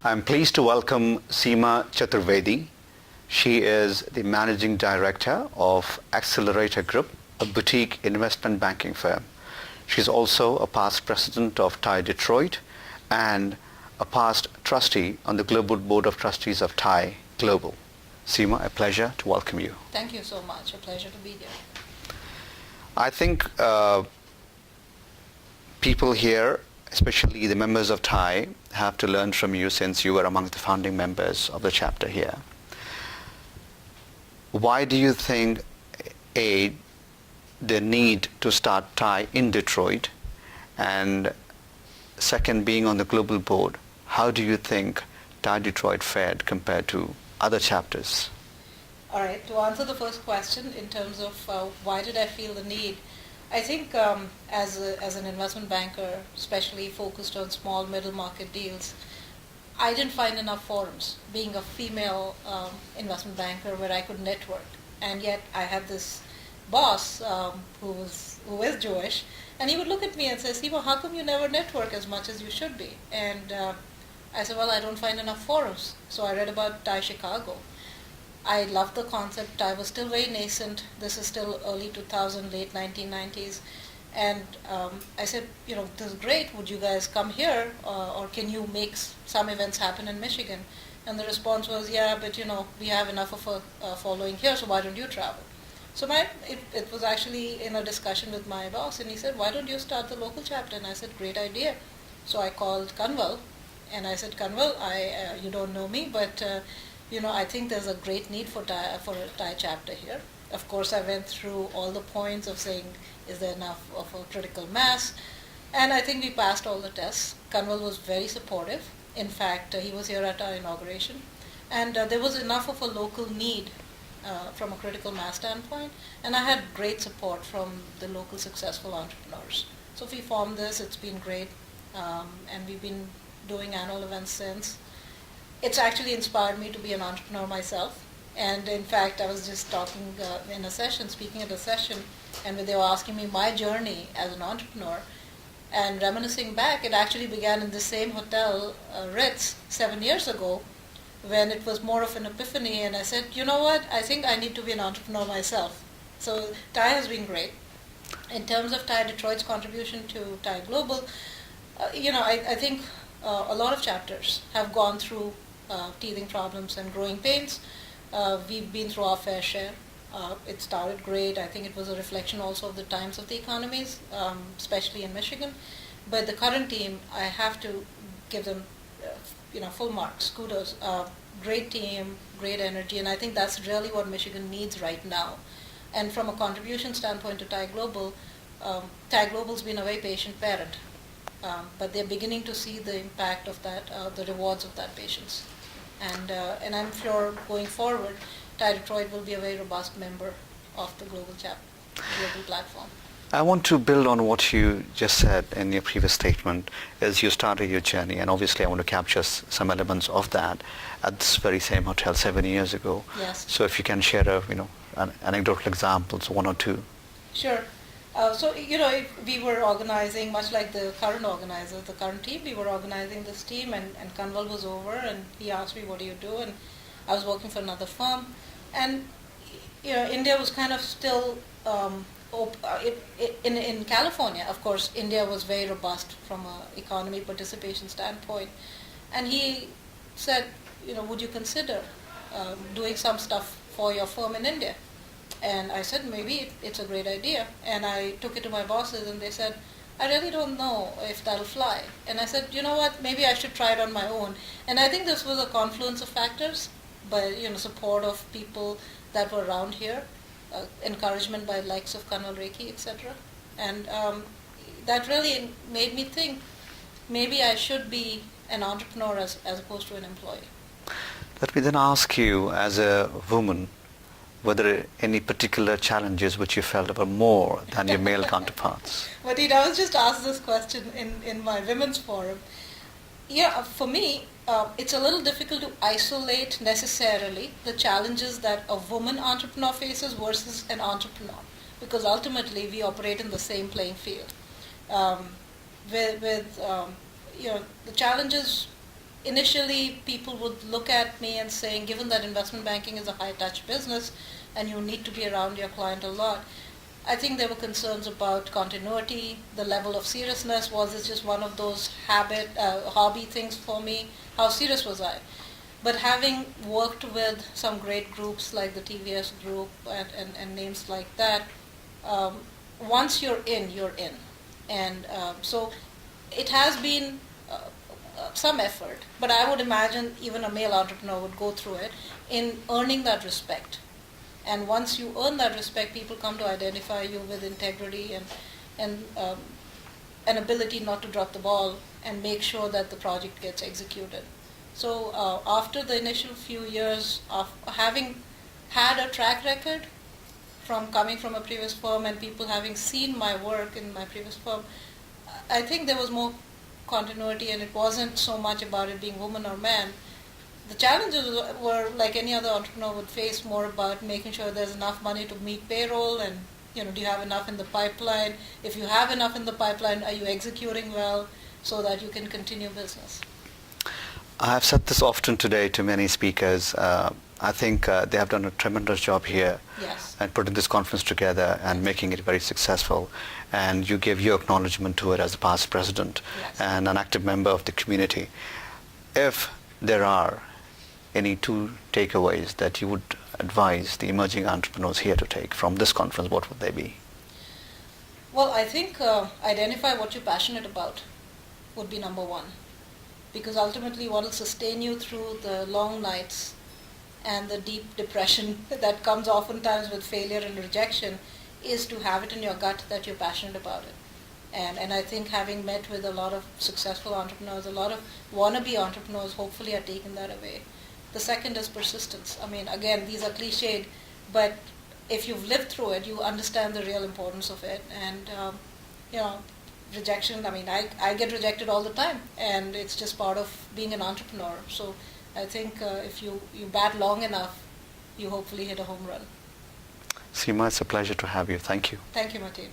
I'm pleased to welcome Seema Chaturvedi. She is the Managing Director of Accelerator Group, a boutique investment banking firm. She's also a past president of TiE Detroit and a past trustee on the Global Board of Trustees of TiE Global. Seema, a pleasure to welcome you. Thank you so much. A pleasure to be here. I think people here, especially the members of TiE, have to learn from you since you were among the founding members of the chapter here. Why do you think, A, the need to start TiE in Detroit, and second, being on the global board, how do you think TiE Detroit fared compared to other chapters? All right, to answer the first question in terms of why did I feel the need, I think as an investment banker, especially focused on small middle market deals, I didn't find enough forums, being a female investment banker where I could network. And yet I had this boss who is Jewish, and he would look at me and say, Seema, how come you never network as much as you should be? And I said, well, I don't find enough forums. So I read about TiE Chicago. I loved the concept. TiE was still very nascent. This is still early 2000, late 1990s. And I said, this is great. Would you guys come here? Or can you make some events happen in Michigan? And the response was, yeah, but we have enough of a following here, so why don't you travel? So it was actually in a discussion with my boss, and he said, why don't you start the local chapter? And I said, great idea. So I called Kanwal, and I said, Kanwal, you don't know me, but I think there's a great need for a TiE chapter here. Of course, I went through all the points of saying, is there enough of a critical mass? And I think we passed all the tests. Kanwal was very supportive. In fact, he was here at our inauguration. And there was enough of a local need from a critical mass standpoint. And I had great support from the local successful entrepreneurs. So we formed this. It's been great. And we've been doing annual events since. It's actually inspired me to be an entrepreneur myself. And in fact, I was just talking speaking at a session, and they were asking me my journey as an entrepreneur. And reminiscing back, it actually began in the same hotel, Ritz, 7 years ago, when it was more of an epiphany. And I said, you know what, I think I need to be an entrepreneur myself. So TiE has been great. In terms of TiE Detroit's contribution to TiE Global, I think a lot of chapters have gone through teething problems and growing pains. We've been through our fair share. It started great. I think it was a reflection also of the times of the economies, especially in Michigan. But the current team, I have to give them, full marks, kudos. Great team, great energy, and I think that's really what Michigan needs right now. And from a contribution standpoint to TiE Global, TiE Global's been a very patient parent, but they're beginning to see the impact of that, the rewards of that patience. And I'm sure going forward, TiE Detroit will be a very robust member of the global platform. I want to build on what you just said in your previous statement as you started your journey, and obviously I want to capture some elements of that at this very same hotel 7 years ago. Yes. So if you can share an anecdotal examples, one or two. Sure. We were organizing, much like the current organizer, the current team, we were organizing this team, and Kanwal was over, and he asked me, what do you do? And I was working for another firm. And, India was kind of still, in California, of course, India was very robust from an economy participation standpoint. And he said, would you consider doing some stuff for your firm in India? And I said, maybe it's a great idea. And I took it to my bosses, and they said, I really don't know if that'll fly. And I said, you know what, maybe I should try it on my own. And I think this was a confluence of factors, but support of people that were around here, encouragement by likes of Kanwal Reiki, etc. And that really made me think, maybe I should be an entrepreneur as opposed to an employee. Let me then ask you, as a woman, were there any particular challenges which you felt were more than your male counterparts? But I was just asked this question in my women's forum. Yeah, for me, it's a little difficult to isolate necessarily the challenges that a woman entrepreneur faces versus an entrepreneur, because ultimately we operate in the same playing field. The challenges initially people would look at me and saying, given that investment banking is a high-touch business and you need to be around your client a lot, I think there were concerns about continuity, the level of seriousness. Was it just one of those hobby things for me? How serious was I? But having worked with some great groups like the TVS group and names like that, once you're in, you're in. And so it has been some effort, but I would imagine even a male entrepreneur would go through it in earning that respect. And once you earn that respect, people come to identify you with integrity and an ability not to drop the ball and make sure that the project gets executed. So after the initial few years of having had a track record from coming from a previous firm and people having seen my work in my previous firm, I think there was more continuity, and it wasn't so much about it being woman or man. The challenges were, like any other entrepreneur would face, more about making sure there's enough money to meet payroll and, do you have enough in the pipeline? If you have enough in the pipeline, are you executing well so that you can continue business? I have said this often today to many speakers. I think they have done a tremendous job here. Yes. And putting this conference together and making it very successful. And you give your acknowledgement to it as a past president. Yes. And an active member of the community. If there are any two takeaways that you would advise the emerging entrepreneurs here to take from this conference, what would they be? Well, I think identify what you're passionate about would be number one. Because ultimately what will sustain you through the long nights and the deep depression that comes oftentimes with failure and rejection is to have it in your gut that you're passionate about it. And I think having met with a lot of successful entrepreneurs, a lot of wannabe entrepreneurs hopefully are taking that away. The second is persistence. I mean, again, these are cliched, but if you've lived through it, you understand the real importance of it. And, rejection, I mean, I get rejected all the time, and it's just part of being an entrepreneur. So I think if you bat long enough, you hopefully hit a home run. Seema, it's a pleasure to have you. Thank you. Thank you, Martin.